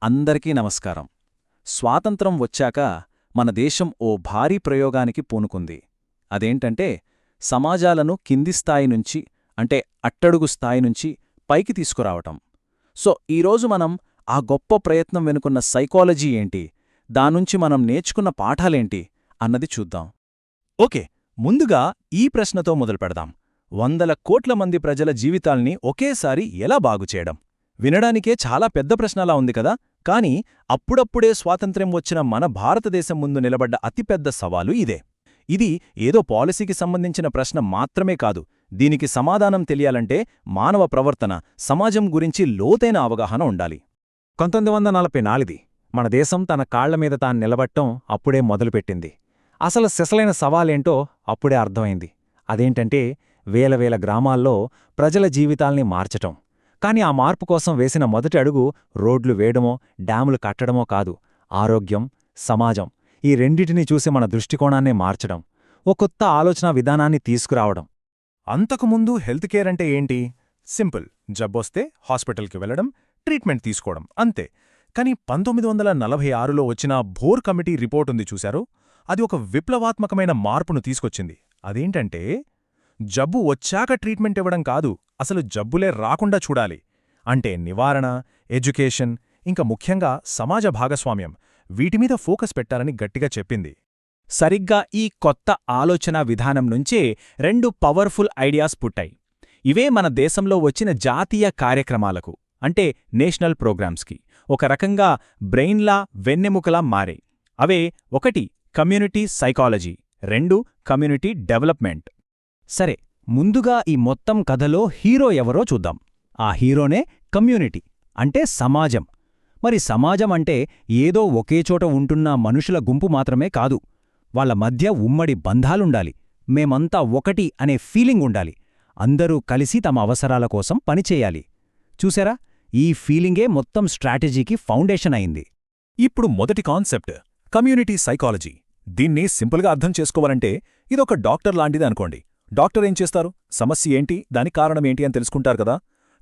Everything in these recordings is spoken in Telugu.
అందరికీ నమస్కారం. స్వాతంత్రం వచ్చాక మన దేశం ఓ భారీ ప్రయోగానికి పూనుకుంది. అదేంటంటే సమాజాలను కింది స్థాయి నుంచి అంటే అట్టడుగు స్థాయి నుంచి పైకి తీసుకురావటం. ఈరోజు మనం ఆ గొప్ప ప్రయత్నం వెనుకున్న సైకాలజీ ఏంటి, దానుంచి మనం నేర్చుకున్న పాఠాలేంటి అన్నది చూద్దాం. ఓకే, ముందుగా ఈ ప్రశ్నతో మొదలుపెడదాం. 100 కోట్ల మంది ప్రజల జీవితాల్ని ఒకేసారి ఎలా బాగుచేయడం? వినడానికే చాలా పెద్ద ప్రశ్నలా ఉంది కదా. కాని అప్పుడప్పుడే స్వాతంత్ర్యం వచ్చిన మన భారతదేశం ముందు నిలబడ్డ అతిపెద్ద సవాలు ఇదే. ఇది ఏదో పాలసీకి సంబంధించిన ప్రశ్న మాత్రమే కాదు. దీనికి సమాధానం తెలియాలంటే మానవ ప్రవర్తన, సమాజం గురించి లోతైన అవగాహన ఉండాలి. 1944 మన దేశం తన కాళ్లమీద తాను నిలబట్టం అప్పుడే మొదలుపెట్టింది. అసలు సిసలైన సవాలేంటో అప్పుడే అర్థమైంది. అదేంటంటే వేల వేల గ్రామాల్లో ప్రజల జీవితాల్ని మార్చటం. కాని ఆ మార్పు కోసం వేసిన మొదటి అడుగు రోడ్లు వేయడమో, డ్యాములు కట్టడమో కాదు. ఆరోగ్యం, సమాజం ఈ రెండిటినీ చూసి మన దృష్టికోణాన్నే మార్చడం, ఓ కొత్త ఆలోచనా విధానాన్ని తీసుకురావడం. అంతకుముందు హెల్త్ కేర్ అంటే ఏంటి? సింపుల్, జబ్బొస్తే హాస్పిటల్కి వెళ్లడం, ట్రీట్మెంట్ తీసుకోవడం, అంతే. కాని 1946లో వచ్చిన భోర్ కమిటీ రిపోర్టుంది చూశారు, అది ఒక విప్లవాత్మకమైన మార్పును తీసుకొచ్చింది. అదేంటంటే జబ్బు వచ్చాక ట్రీట్మెంట్ ఇవ్వడం కాదు, అసలు జబ్బులే రాకుండా చూడాలి. అంటే నివారణ, ఎడ్యుకేషన్, ఇంకా ముఖ్యంగా సమాజ భాగస్వామ్యం, వీటిమీద ఫోకస్ పెట్టాలని గట్టిగా చెప్పింది. సరిగ్గా ఈ కొత్త ఆలోచనా విధానం నుంచే 2 పవర్ఫుల్ ఐడియాస్ పుట్టాయి. ఇవే మన దేశంలో వచ్చిన జాతీయ కార్యక్రమాలకు అంటే నేషనల్ ప్రోగ్రామ్స్కి ఒక రకంగా బ్రెయిన్లా, వెన్నెముకలా మారే. అవే 1 కమ్యూనిటీ సైకాలజీ, 2 కమ్యూనిటీ డెవలప్మెంట్. సరే, ముందుగా ఈ మొత్తం కథలో హీరో ఎవరో చూద్దాం. ఆ హీరోనే కమ్యూనిటీ అంటే సమాజం. మరి సమాజం అంటే ఏదో ఒకేచోట ఉంటున్న మనుషుల గుంపు మాత్రమే కాదు. వాళ్ల మధ్య ఉమ్మడి బంధాలుండాలి, మేమంతా ఒకటి అనే ఫీలింగ్ ఉండాలి. అందరూ కలిసి తమ అవసరాల కోసం పనిచేయాలి. చూసారా, ఈ ఫీలింగే మొత్తం స్ట్రాటజీకి ఫౌండేషన్ అయింది. ఇప్పుడు మొదటి కాన్సెప్ట్ కమ్యూనిటీ సైకాలజీ. దీన్ని సింపుల్గా అర్థం చేసుకోవాలంటే ఇదొక డాక్టర్ లాంటిది అనుకోండి. డాక్టర్ ఏం చేస్తారు? సమస్య ఏంటి, దాని కారణమేంటి అని తెలుసుకుంటారు కదా.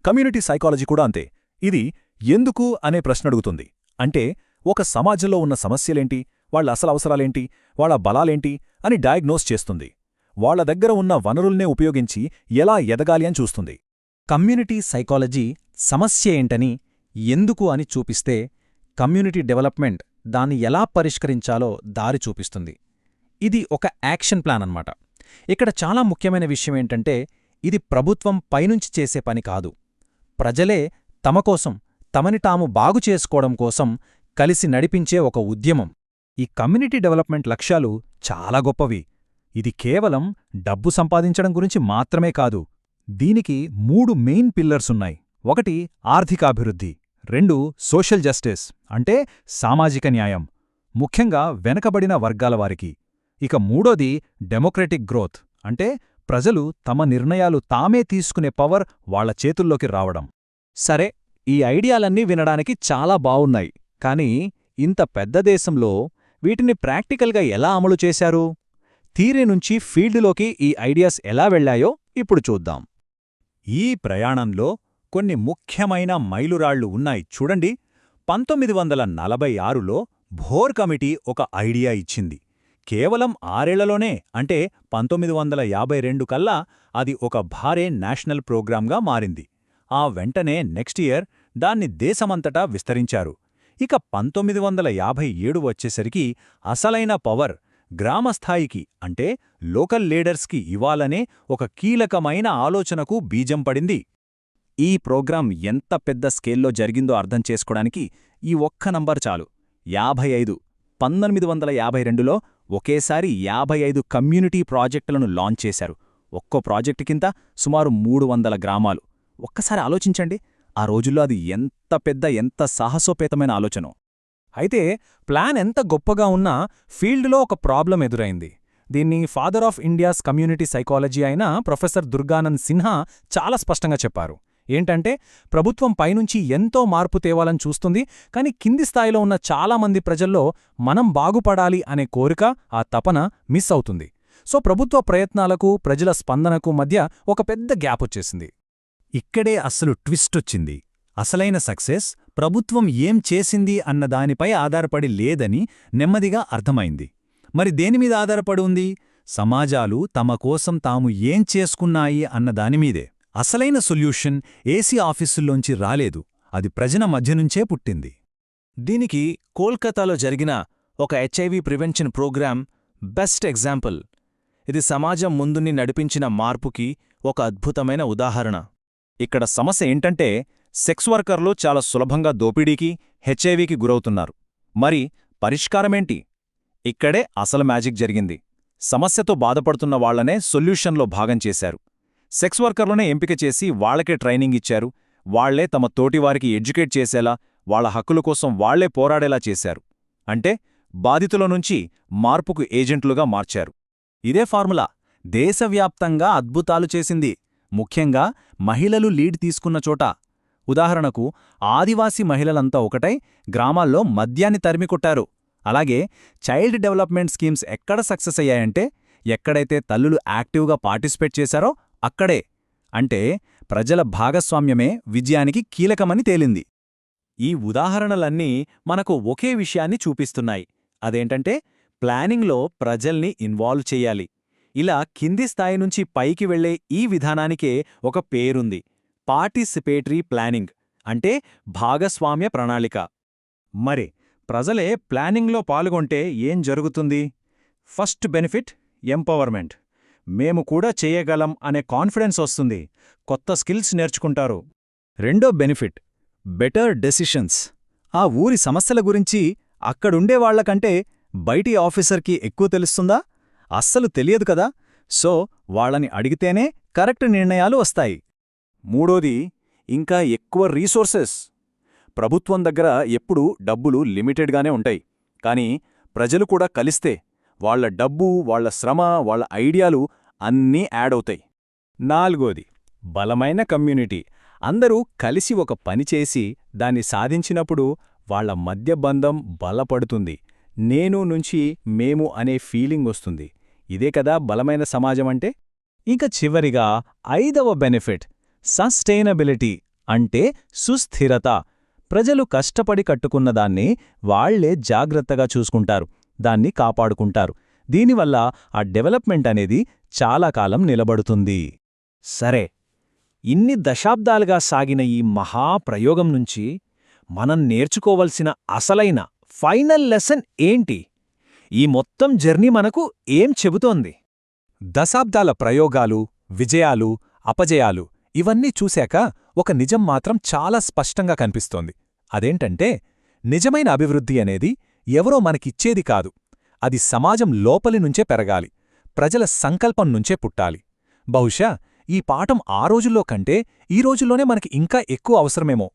కమ్యూనిటీ సైకాలజీ కూడా అంతే. ఇది ఎందుకు అనే ప్రశ్న అడుగుతుంది. అంటే ఒక సమాజంలో ఉన్న సమస్యలేంటి, వాళ్ల అసలు అవసరాలేంటి, వాళ్ల బలాలేంటి అని డయాగ్నోస్ చేస్తుంది. వాళ్ల దగ్గర ఉన్న వనరుల్నే ఉపయోగించి ఎలా ఎదగాలి అని చూస్తుంది. కమ్యూనిటీ సైకాలజీ సమస్య ఏంటని, ఎందుకు అని చూపిస్తే, కమ్యూనిటీ డెవలప్మెంట్ దాన్ని ఎలా పరిష్కరించాలో దారి చూపిస్తుంది. ఇది ఒక యాక్షన్ ప్లాన్ అన్నమాట. ఇక్కడ చాలా ముఖ్యమైన విషయమేంటంటే ఇది ప్రభుత్వం పైనుంచి చేసే పని కాదు. ప్రజలే తమ కోసం, తమని తాము బాగుచేసుకోవడం కోసం కలిసి నడిపించే ఒక ఉద్యమం. ఈ కమ్యూనిటీ డెవలప్మెంట్ లక్ష్యాలు చాలా గొప్పవి. ఇది కేవలం డబ్బు సంపాదించడం గురించి మాత్రమే కాదు. దీనికి 3 మెయిన్ పిల్లర్సున్నాయి. 1 ఆర్థికాభివృద్ధి, 2 సోషల్ జస్టిస్ అంటే సామాజిక న్యాయం, ముఖ్యంగా వెనకబడిన వర్గాల వారికి. ఇక 3ది డెమోక్రటిక్ గ్రోత్ అంటే ప్రజలు తమ నిర్ణయాలు తామే తీసుకునే పవర్ వాళ్ల చేతుల్లోకి రావడం. సరే, ఈ ఐడియాలన్నీ వినడానికి చాలా బావున్నాయి. కానీ ఇంత పెద్ద దేశంలో వీటిని ప్రాక్టికల్గా ఎలా అమలు చేశారు? థియరీ నుంచి ఫీల్డ్లోకి ఈ ఐడియాస్ ఎలా వెళ్లాయో ఇప్పుడు చూద్దాం. ఈ ప్రయాణంలో కొన్ని ముఖ్యమైన మైలురాళ్లు ఉన్నాయి చూడండి. 1946లో భోర్ కమిటీ ఒక ఐడియా ఇచ్చింది. కేవలం 6 ఏళ్లలోనే, అంటే 1952 కల్లా అది ఒక భారీ నేషనల్ ప్రోగ్రాంగా మారింది. ఆ వెంటనే నెక్స్ట్ ఇయర్ దాన్ని దేశమంతటా విస్తరించారు. ఇక 1957 వచ్చేసరికి అసలైన పవర్ గ్రామస్థాయికి అంటే లోకల్ లీడర్స్కి ఇవ్వాలనే ఒక కీలకమైన ఆలోచనకు బీజం పడింది. ఈ ప్రోగ్రాం ఎంత పెద్ద స్కేల్లో జరిగిందో అర్థం చేసుకోవడానికి ఈ ఒక్క నంబర్ చాలు. 55. 1952లో ఒకేసారి 55 కమ్యూనిటీ ప్రాజెక్టులను లాంచ్ చేశారు. ఒక్కో ప్రాజెక్టు కింద సుమారు 300 గ్రామాలు. ఒక్కసారి ఆలోచించండి, ఆ రోజుల్లో అది ఎంత పెద్ద, ఎంత సాహసోపేతమైన ఆలోచనో. అయితే ప్లాన్ ఎంత గొప్పగా ఉన్నా ఫీల్డ్లో ఒక ప్రాబ్లం ఎదురైంది. దీన్ని father of India's community psychology అయిన ప్రొఫెసర్ దుర్గానంద్ సిన్హా చాలా స్పష్టంగా చెప్పారు. ఏంటంటే ప్రభుత్వం పైనుంచి ఎంతో మార్పు తేవాలని చూస్తుంది, కాని కింది స్థాయిలో ఉన్న చాలామంది ప్రజల్లో మనం బాగుపడాలి అనే కోరిక, ఆ తపన మిస్ అవుతుంది. ప్రభుత్వ ప్రయత్నాలకు, ప్రజల స్పందనకు మధ్య ఒక పెద్ద గ్యాప్ వచ్చేసింది. ఇక్కడే అస్సలు ట్విస్టొచ్చింది. అసలైన సక్సెస్ ప్రభుత్వం ఏం చేసింది అన్నదానిపై ఆధారపడి లేదని నెమ్మదిగా అర్థమైంది. మరి దేనిమీద ఆధారపడి ఉంది? సమాజాలు తమ కోసం తాము ఏం చేసుకున్నాయి అన్నదానిమీదే. అసలైన సొల్యూషన్ ఏసీ ఆఫీసుల్లోంచి రాలేదు, అది ప్రజల మధ్యనుంచే పుట్టింది. దీనికి కోల్కతాలో జరిగిన ఒక HIV prevention programme best example. ఇది సమాజం ముందుని నడిపించిన మార్పుకి ఒక అద్భుతమైన ఉదాహరణ. ఇక్కడ సమస్య ఏంటంటే, సెక్స్ వర్కర్లు చాలా సులభంగా దోపిడీకి, హెచ్ఐవికి గురవుతున్నారు. మరి పరిష్కారమేంటి? ఇక్కడే అసలు మ్యాజిక్ జరిగింది. సమస్యతో బాధపడుతున్న వాళ్లనే సొల్యూషన్లో భాగం చేశారు. సెక్స్ వర్కర్లనే ఎంపిక చేసి వాళ్లకే ట్రైనింగ్ ఇచ్చారు. వాళ్లే తమ తోటివారికి ఎడ్యుకేట్ చేసేలా, వాళ్ల హక్కుల కోసం వాళ్లే పోరాడేలా చేశారు. అంటే బాధితుల నుంచి మార్పుకు ఏజెంట్లుగా మార్చారు. ఇదే ఫార్ములా దేశవ్యాప్తంగా అద్భుతాలు చేసింది, ముఖ్యంగా మహిళలు లీడ్ తీసుకున్న చోట. ఉదాహరణకు, ఆదివాసీ మహిళలంతా ఒకటై గ్రామాల్లో మద్యాన్ని తరిమికొట్టారు. అలాగే చైల్డ్ డెవలప్మెంట్ స్కీమ్స్ ఎక్కడ సక్సెస్ అయ్యాయంటే, ఎక్కడైతే తల్లులు యాక్టివ్గా పార్టిసిపేట్ చేశారో అక్కడే. అంటే ప్రజల భాగస్వామ్యమే విజయానికి కీలకమని తేలింది. ఈ ఉదాహరణలన్నీ మనకు ఒకే విషయాన్ని చూపిస్తున్నాయి. అదేంటంటే, ప్లానింగ్లో ప్రజల్ని ఇన్వాల్వ్ చెయ్యాలి. ఇలా కింది స్థాయి నుంచి పైకి వెళ్లే ఈ విధానానికే ఒక పేరుంది: పార్టిసిపేటరీ ప్లానింగ్, అంటే భాగస్వామ్య ప్రణాళిక. మరి ప్రజలే ప్లానింగ్లో పాల్గొంటే ఏం జరుగుతుంది? First benefit empowerment. మేము కూడా చేయగలం అనే కాన్ఫిడెన్స్ వస్తుంది, కొత్త స్కిల్స్ నేర్చుకుంటారు. రెండో బెనిఫిట్ బెటర్ డెసిషన్స్. ఆ ఊరి సమస్యల గురించి అక్కడుండేవాళ్లకంటే బయటి ఆఫీసర్కి ఎక్కువ తెలుస్తుందా? అస్సలు తెలియదు కదా. సో వాళ్ళని అడిగితేనే కరెక్ట్ నిర్ణయాలు వస్తాయి. మూడోది ఇంకా ఎక్కువ రీసోర్సెస్. ప్రభుత్వం దగ్గర ఎప్పుడూ డబ్బులు లిమిటెడ్గానే ఉంటాయి, కానీ ప్రజలు కూడా కలిస్తే వాళ్ల డబ్బు, వాళ్ల శ్రమ, వాళ్ల ఐడియాలు అన్నీ యాడ్ అవుతాయి. నాలుగోది బలమైన కమ్యూనిటీ. అందరూ కలిసి ఒక పని చేసి దాన్ని సాధించినప్పుడు వాళ్ల మధ్య బంధం బలపడుతుంది. నేను నుంచి మేము అనే ఫీలింగ్ వస్తుంది. ఇదే కదా బలమైన సమాజమంటే. ఇంక చివరిగా ఐదవ బెనిఫిట్ సస్టైనబిలిటీ, అంటే సుస్థిరత. ప్రజలు కష్టపడి కట్టుకున్నదాన్ని వాళ్లే జాగ్రత్తగా చూసుకుంటారు, దాన్ని కాపాడుకుంటారు. దీనివల్ల ఆ డెవలప్మెంట్ అనేది చాలా కాలం నిలబడుతుంది. సరే, ఇన్ని దశాబ్దాలుగా సాగిన ఈ మహాప్రయోగం నుంచి మనం నేర్చుకోవలసిన అసలైన ఫైనల్ లెసన్ ఏంటి? ఈ మొత్తం జర్నీ మనకు ఏం చెబుతోంది? దశాబ్దాల ప్రయోగాలు, విజయాలు, అపజయాలు ఇవన్నీ చూశాక ఒక నిజం మాత్రం చాలా స్పష్టంగా కనిపిస్తోంది. అదేంటంటే, నిజమైన అభివృద్ధి అనేది ఎవరో మనకిచ్చేది కాదు. అది సమాజం లోపలి నుంచే పెరగాలి, ప్రజల సంకల్పం నుంచే పుట్టాలి. బహుశా ఈ పాఠం ఆ రోజుల్లో కంటే ఈ రోజుల్లోనే మనకి ఇంకా ఎక్కువ అవసరమేమో.